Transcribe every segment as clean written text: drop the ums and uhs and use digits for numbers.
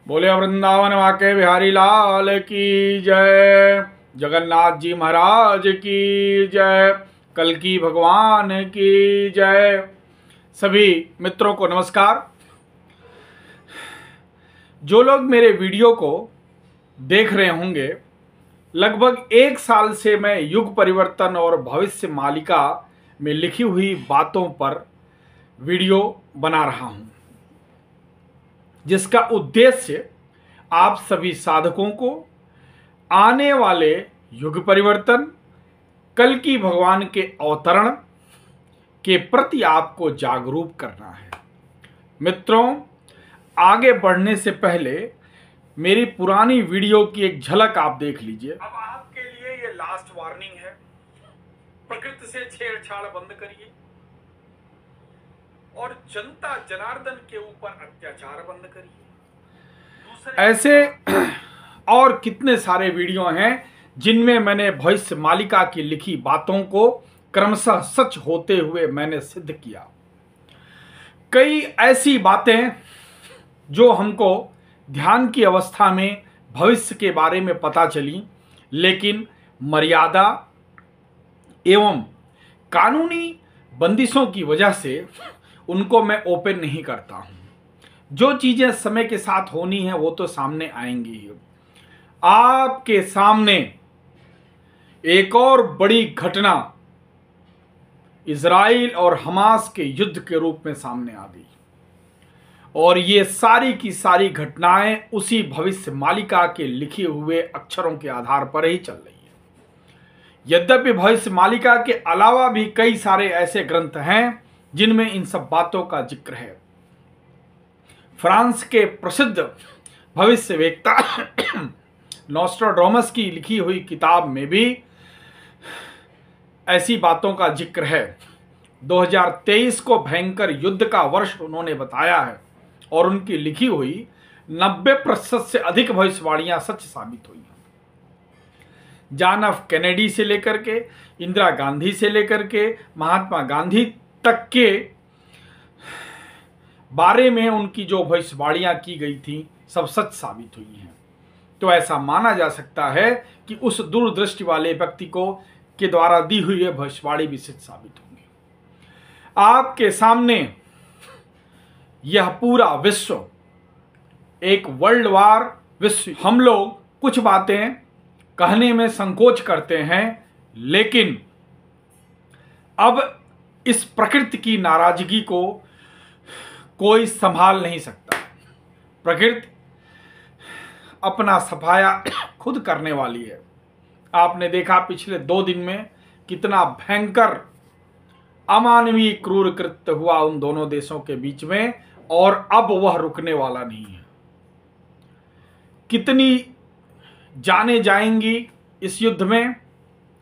बोले वृंदावन वाके बिहारी लाल की जय। जगन्नाथ जी महाराज की जय। कल्कि भगवान की जय। सभी मित्रों को नमस्कार। जो लोग मेरे वीडियो को देख रहे होंगे, लगभग 1 साल से मैं युग परिवर्तन और भविष्य मालिका में लिखी हुई बातों पर वीडियो बना रहा हूं, जिसका उद्देश्य आप सभी साधकों को आने वाले युग परिवर्तन, कल्कि भगवान के अवतरण के प्रति आपको जागरूक करना है। मित्रों, आगे बढ़ने से पहले मेरी पुरानी वीडियो की एक झलक आप देख लीजिए। अब आपके लिए ये लास्ट वार्निंग है। प्रकृति से छेड़छाड़ बंद करिए और जनता जनार्दन के ऊपर अत्याचार बंद करिए। ऐसे और कितने सारे वीडियो हैं जिनमें मैंने भविष्य मालिका की लिखी बातों को क्रमशः सच होते हुए मैंने सिद्ध किया। कई ऐसी बातें जो हमको ध्यान की अवस्था में भविष्य के बारे में पता चली, लेकिन मर्यादा एवं कानूनी बंदिशों की वजह से उनको मैं ओपन नहीं करता हूं। जो चीजें समय के साथ होनी है वो तो सामने आएंगी ही। आपके सामने एक और बड़ी घटना इजराइल और हमास के युद्ध के रूप में सामने आ गई, और ये सारी की सारी घटनाएं उसी भविष्य मालिका के लिखे हुए अक्षरों के आधार पर ही चल रही है। यद्यपि भविष्य मालिका के अलावा भी कई सारे ऐसे ग्रंथ हैं जिनमें इन सब बातों का जिक्र है। फ्रांस के प्रसिद्ध भविष्यवेत्ता नोस्ट्राडामस की लिखी हुई किताब में भी ऐसी बातों का जिक्र है। 2023 को भयंकर युद्ध का वर्ष उन्होंने बताया है, और उनकी लिखी हुई 90% से अधिक भविष्यवाणियां सच साबित हुई हैं। जॉन एफ कैनेडी से लेकर के इंदिरा गांधी से लेकर के महात्मा गांधी तक के बारे में उनकी जो भविष्यवाणियां की गई थी सब सच साबित हुई हैं। तो ऐसा माना जा सकता है कि उस दूरदृष्टि वाले व्यक्ति को के द्वारा दी हुई यह भविष्यवाणी भी सच साबित होंगी। आपके सामने यह पूरा विश्व एक वर्ल्ड वार विश्व। हम लोग कुछ बातें कहने में संकोच करते हैं, लेकिन अब इस प्रकृति की नाराजगी को कोई संभाल नहीं सकता। प्रकृति अपना सफाया खुद करने वाली है। आपने देखा पिछले 2 दिन में कितना भयंकर अमानवीय क्रूर कृत्य हुआ उन दोनों देशों के बीच में, और अब वह रुकने वाला नहीं है। कितनी जानें जाएंगी इस युद्ध में,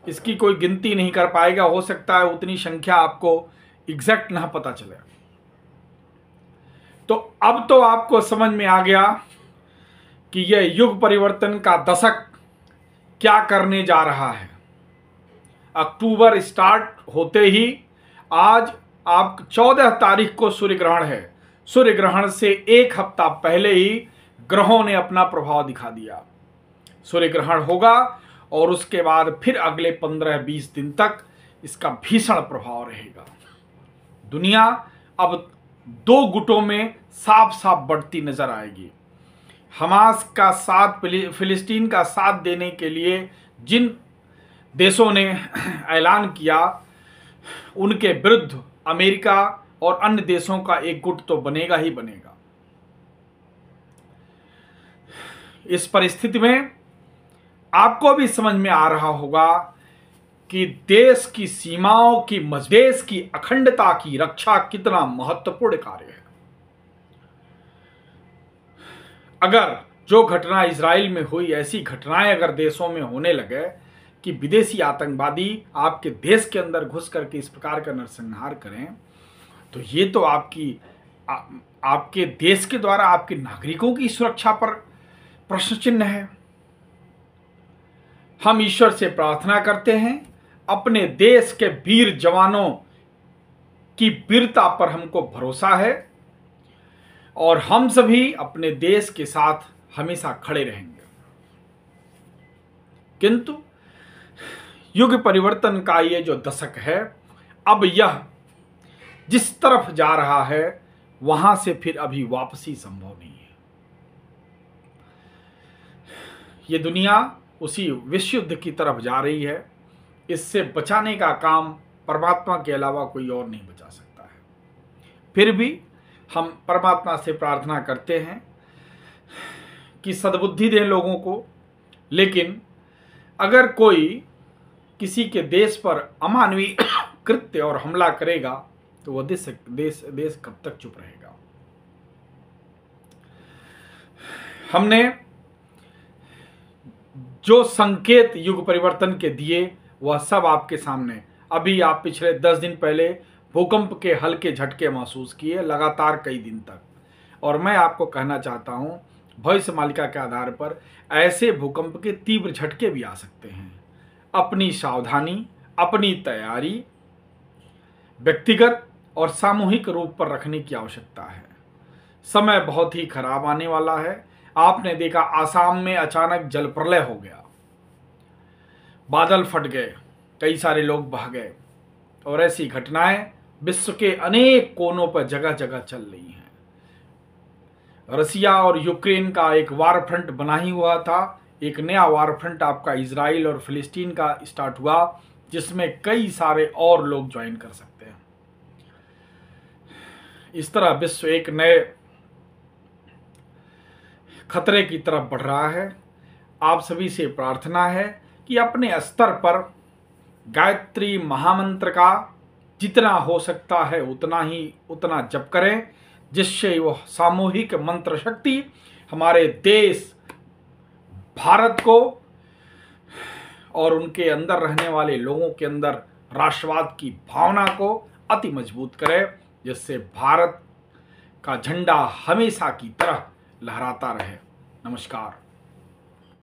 इसकी कोई गिनती नहीं कर पाएगा। हो सकता है उतनी संख्या आपको एग्जैक्ट ना पता चले। तो अब तो आपको समझ में आ गया कि यह युग परिवर्तन का दशक क्या करने जा रहा है। अक्टूबर स्टार्ट होते ही आज आप 14 तारीख को सूर्य ग्रहण है। सूर्य ग्रहण से 1 हफ्ता पहले ही ग्रहों ने अपना प्रभाव दिखा दिया। सूर्य ग्रहण होगा और उसके बाद फिर अगले 15-20 दिन तक इसका भीषण प्रभाव रहेगा। दुनिया अब 2 गुटों में साफ साफ बढ़ती नजर आएगी। हमास का साथ, फिलिस्तीन का साथ देने के लिए जिन देशों ने ऐलान किया, उनके विरुद्ध अमेरिका और अन्य देशों का एक गुट तो बनेगा ही बनेगा। इस परिस्थिति में आपको भी समझ में आ रहा होगा कि देश की सीमाओं की, देश की अखंडता की रक्षा कितना महत्वपूर्ण कार्य है। अगर जो घटना इजराइल में हुई, ऐसी घटनाएं अगर देशों में होने लगे कि विदेशी आतंकवादी आपके देश के अंदर घुस करके इस प्रकार का नरसंहार करें, तो ये तो आपके देश के द्वारा आपके नागरिकों की सुरक्षा पर प्रश्न चिन्ह है। हम ईश्वर से प्रार्थना करते हैं, अपने देश के वीर जवानों की वीरता पर हमको भरोसा है। और हम सभी अपने देश के साथ हमेशा खड़े रहेंगे। किंतु युग परिवर्तन का ये जो दशक है, अब यह जिस तरफ जा रहा है वहां से फिर अभी वापसी संभव नहीं है। ये दुनिया उसी विश्व युद्ध की तरफ जा रही है। इससे बचाने का काम परमात्मा के अलावा कोई और नहीं बचा सकता है। फिर भी हम परमात्मा से प्रार्थना करते हैं कि सद्बुद्धि दें लोगों को, लेकिन अगर कोई किसी के देश पर अमानवीय कृत्य और हमला करेगा तो वह देश कब तक चुप रहेगा। हमने जो संकेत युग परिवर्तन के दिए वह सब आपके सामने। अभी आप पिछले 10 दिन पहले भूकंप के हल्के झटके महसूस किए लगातार कई दिन तक, और मैं आपको कहना चाहता हूं भविष्य मालिका के आधार पर ऐसे भूकंप के तीव्र झटके भी आ सकते हैं। अपनी सावधानी, अपनी तैयारी व्यक्तिगत और सामूहिक रूप पर रखने की आवश्यकता है। समय बहुत ही खराब आने वाला है। आपने देखा आसाम में अचानक जल प्रलय हो गया, बादल फट गए, कई सारे लोग बह गए, और ऐसी घटनाएं विश्व के अनेक कोनों पर जगह जगह चल रही हैं। रसिया और यूक्रेन का एक वार फ्रंट बना ही हुआ था। एक नया वार फ्रंट आपका इजराइल और फिलिस्तीन का स्टार्ट हुआ, जिसमें कई सारे और लोग ज्वाइन कर सकते हैं। इस तरह विश्व एक नए खतरे की तरफ बढ़ रहा है। आप सभी से प्रार्थना है कि अपने स्तर पर गायत्री महामंत्र का जितना हो सकता है उतना जप करें, जिससे वह सामूहिक मंत्र शक्ति हमारे देश भारत को और उनके अंदर रहने वाले लोगों के अंदर राष्ट्रवाद की भावना को अति मजबूत करे, जिससे भारत का झंडा हमेशा की तरह लहराता रहे। नमस्कार।